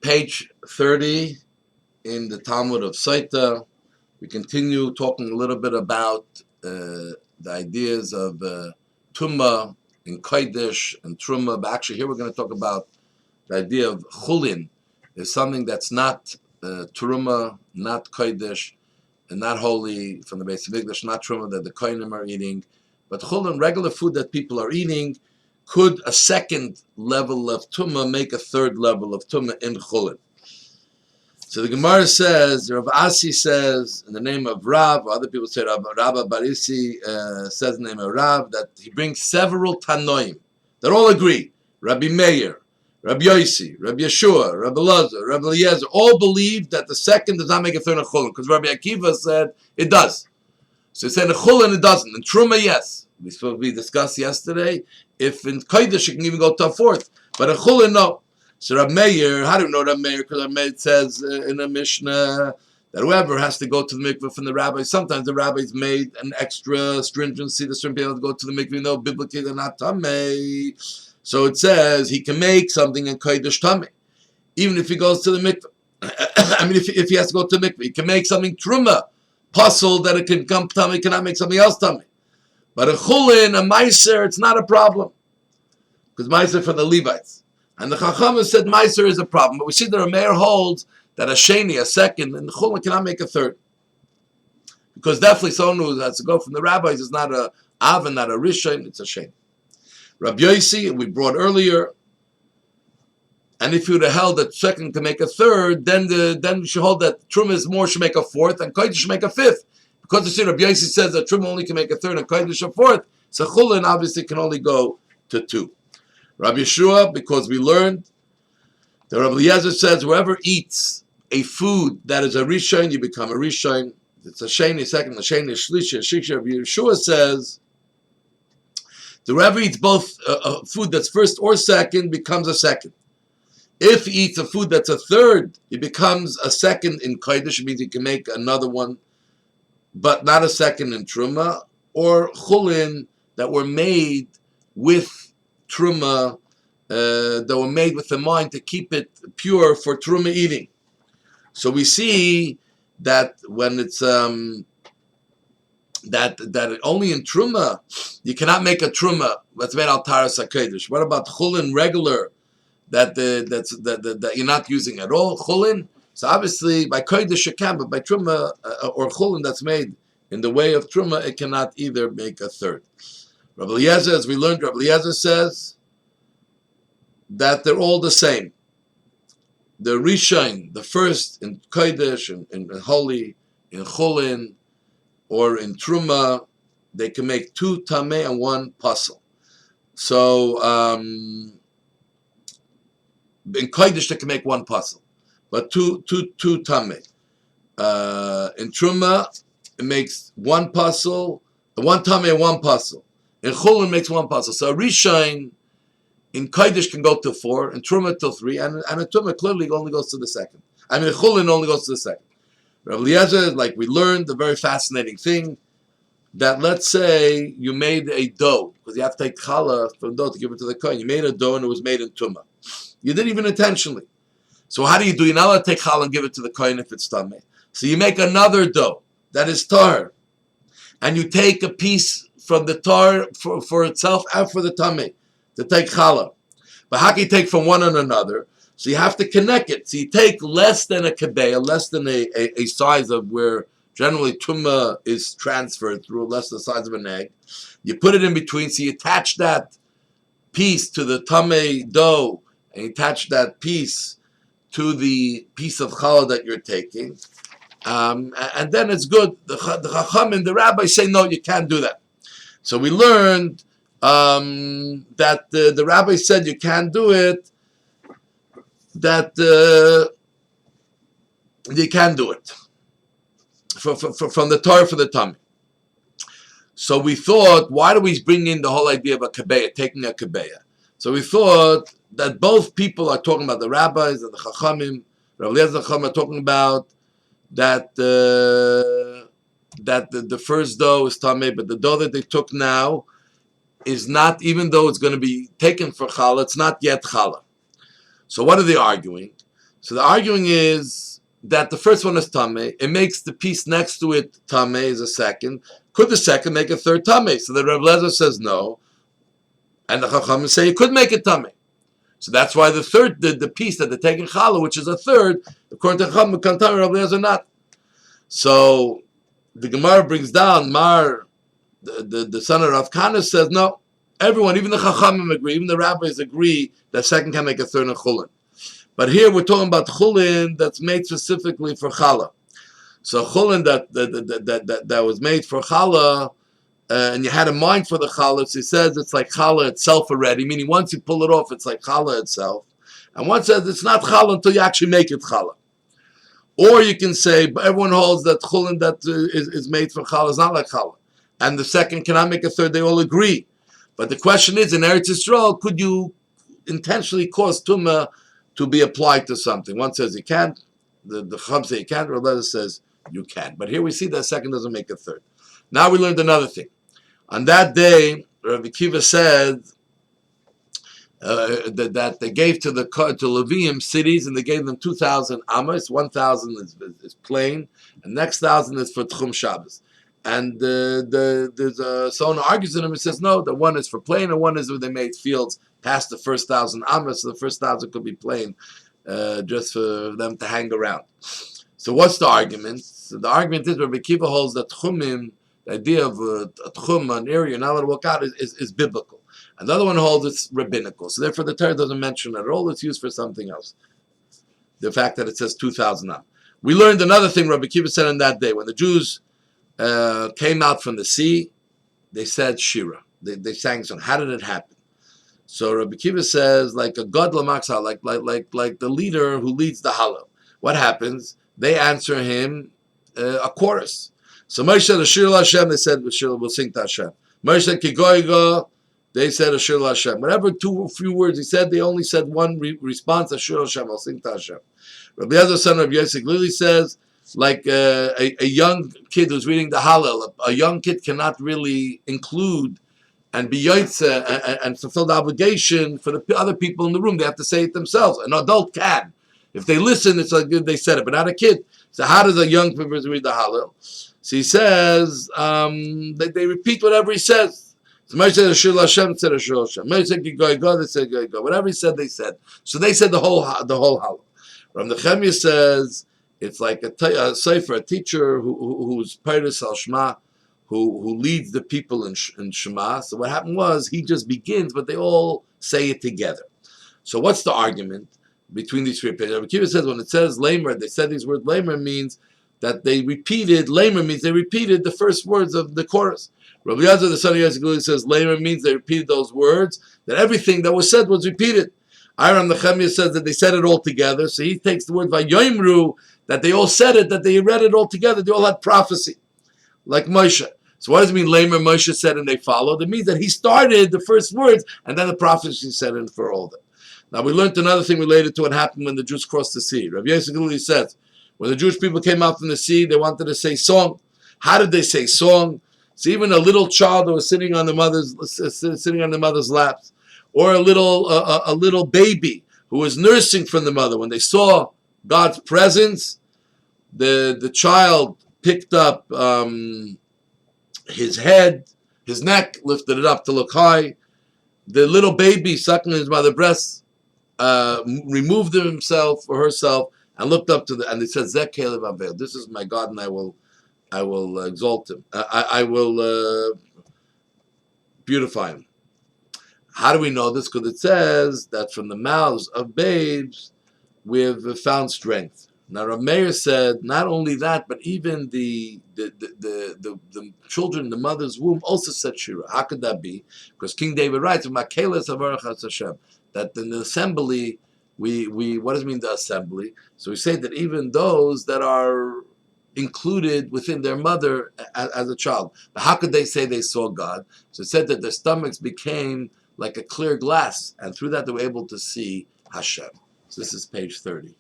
Page 30 in the Talmud of Sotah. We continue talking a little bit about the ideas of Tumah and Kodesh and Truma. But actually, here we're going to talk about the idea of Chulin is something that's not Truma, not Kodesh, and not holy from the base of English, not Truma that the Kohanim are eating. But Chulin, regular food that people are eating, could a second level of Tumah make a third level of Tumah in Chulin? So the Gemara says, Rav Asi says, in the name of Rav, other people say Rabba Barisi says in the name of Rav, that he brings several Tanoim that all agree. Rabbi Meir, Rabbi Yossi, Rabbi Yeshua, Rabbi Elazar, Rabbi Eliezer, all believe that the second does not make a third in Chulin, because Rabbi Akiva said it does. So he said in Chulin it doesn't. In Truma, yes. We discussed yesterday, if in Kodesh it can even go to a fourth, but in Chulin, no. So Rab Meir, how do you know Rab Meir? Because Rab Meir says in the Mishnah that whoever has to go to the mikveh from the rabbis, sometimes the rabbis made an extra stringency to certain people to go to the mikveh. No, biblically they're not tamei. So it says he can make something in kodesh tamei, even if he goes to the mikveh. I mean, if he has to go to the mikveh, he can make something truma, puzzle that it can come tamei, he cannot make something else tamei. But a chulin, a meiser, it's not a problem because meiser for the Levites. And the Chacham said Meiser is a problem, but we see that Omer holds that a sheni, a second, and the Chulin cannot make a third. Because definitely someone who has to go from the rabbis is not a Av and not a Rishon, it's a sheni. Rabbi Yossi, we brought earlier, and if you would have held that second can make a third, then we should hold that Truma is more should make a fourth, and Kodesh should make a fifth. Because you see, Rabbi Yossi says that Truma only can make a third, and Kodesh a fourth, so Chulin obviously can only go to two. Rabbi Yeshua, because we learned, the Rabbi Eliezer says, whoever eats a food that is a Rishon, you become a Rishon. It's a Sheni, second, a Sheni, a Shlishi, a Shiksha. Rabbi Yeshua says, whoever eats both food that's first or second becomes a second. If he eats a food that's a third, it becomes a second in Kodesh. It means he can make another one, but not a second in Truma, or Chulin that were made with Truma, that were made with the mind to keep it pure for Truma eating. So we see that when it's that only in Truma you cannot make a Truma that's made al Taras HaKodesh. What about Chulin regular that you're not using at all? Chulin, so obviously by Kodesh you can, but by Truma or Chulin that's made in the way of Truma, it cannot either make a third. Rabbi Eliezer, as we learned, Rabbi Eliezer says that they're all the same. The Rishon, the first in Kodesh, in Holy, in Chulin, or in Truma, they can make two Tameh and one Puzzle. So in Kodesh they can make one Puzzle, but two Tameh. In Truma, it makes one Puzzle, one Tameh and one Puzzle. In Chulin makes one puzzle. So a Rishon in Kodesh can go to 4, and Truma till 3, and a Truma clearly only goes to the second. I mean, Chulin only goes to the second. Rabbi Eliezer, like we learned, a very fascinating thing, that let's say you made a dough, because you have to take challah from dough to give it to the kohen. You made a dough and it was made in Tumah. You did even intentionally. So how do you do? You're not allowed to take challah and give it to the kohen if it's tameh. So you make another dough that is tar, and you take a piece from the tar for itself and for the tameh to take challah. But how can you take from one and another? So you have to connect it. So you take less than a kebeya, less than a size of where generally tumah is transferred through, less than the size of an egg. You put it in between, so you attach that piece to the tameh dough, and you attach that piece to the piece of challah that you're taking. And then it's good. The Chacham and the rabbis say, no, you can't do that. So we learned that the rabbi said you can't do it, that you can do it from the Torah for the tummy. So we thought, why do we bring in the whole idea of a kebeya, taking a kebeya? So we thought that both people are talking about the rabbis and the chachamim. Rabbi Eliezer and Chacham are talking about that the first dough is tameh, but the dough that they took now is not, even though it's going to be taken for challah, it's not yet challah. So what are they arguing? So the arguing is that the first one is Tameh. It makes the piece next to it Tameh is a second. Could the second make a third Tameh? So the Reb Lezer says no. And the Chachamim say you could make it Tameh. So that's why the third, the piece that they're taking Challah, which is a third, according to Chachamim, can Tameh, Reb Lezer not. So the Gemara brings down Mar, the son of Rav Kana says no. Everyone, even the Chachamim agree, even the rabbis agree that second can make a third in Chulin. But here we're talking about chulin that's made specifically for challah. So chulin that was made for challah, and you had a mind for the challah. So he says it's like challah itself already. Meaning once you pull it off, it's like challah itself. And one says it's not challah until you actually make it challah. Or you can say, but everyone holds that chulin that is made for challah is not like challah. And the second cannot make a third. They all agree. But the question is, in Eretz Yisrael, could you intentionally cause tumah to be applied to something? One says you can't, the Chacham say you can't, or the other says you can. But here we see that second doesn't make a third. Now we learned another thing. On that day, Rabbi Kiva said that they gave to Levium cities, and they gave them 2,000 amos. 1,000 is plain, and next 1,000 is for Tchum Shabbos. And there's someone argues in him and says no, the one is for plain, and one is where they made fields past the first 1,000 amos, so the first 1,000 could be plain, just for them to hang around. So what's the argument? So the argument is Rabbi Kiva holds that tchumim, the idea of a tchum, an area not allowed to walk out, is biblical. And the other one holds it's rabbinical. So therefore the Torah doesn't mention it at all. It's used for something else. The fact that it says 2,000 amos. We learned another thing Rabbi Kiva said on that day. When the Jews came out from the sea, they said Shira. They sang song. How did it happen? So Rabbi Kiva says, like a god lamaksa, like the leader who leads the Hallel. What happens? They answer him a chorus. So Moshe said, Ashir Hashem, they said, we'll sing to Hashem. Moshe said, Kigoigo, they said, Ashir Hashem. Whatever few words he said, they only said one response, Ashir Hashem, I'll sing to Hashem. Rabbi Elazar, son of Yosef, Lili says, like a young kid who's reading the Hallel, a young kid cannot really include and be yotzeh and fulfill the obligation for the other people in the room. They have to say it themselves. An adult can. If they listen, it's like they said it, but not a kid. So how does a young person read the Hallel? So he says, they repeat whatever he says. So Moshe said, Ashir Hashem, said Ashir Hashem. Moshe said, Gigoy, they said Gigoy. Whatever he said, they said. So they said the whole Hallel. Ram Nechemia says, it's like a sefer, a teacher who's Peiris al Shema, who leads the people in Shema. So what happened was, he just begins, but they all say it together. So what's the argument between these three pages? Rabbi Kiva says, when it says lamer, they said these words, lamer means that they repeated, lamer means they repeated the first words of the chorus. Rabbi Yazar, the son of Yosef, says lamer means they repeated those words, that everything that was said was repeated. Aram Nechemia says that they said it all together, so he takes the word Vayoimru, that they all said it, that they read it all together, they all had prophecy, like Moshe. So what does it mean, Lamer Moshe said and they followed? It means that he started the first words, and then the prophecy said in for all of them. Now we learned another thing related to what happened when the Jews crossed the sea. Rabbi Yosef says, when the Jewish people came out from the sea, they wanted to say song. How did they say song? So even a little child who was sitting on the mother's laps, or a little baby who was nursing from the mother, when they saw God's presence, the child picked up his head, his neck, lifted it up to look high. The little baby sucking his mother's breast removed himself or herself and looked up to and they said, Zek Caleb Avel, this is my God, and I will exalt him. I will beautify him. How do we know this? Because it says that from the mouths of babes we have found strength. Now Rav Meir said not only that, but even the children in the mother's womb also said Shira. How could that be? Because King David writes, that in the assembly, we what does it mean the assembly? So we say that even those that are included within their mother as a child. But how could they say they saw God? So it said that their stomachs became like a clear glass, and through that they were able to see Hashem. So this is page 30.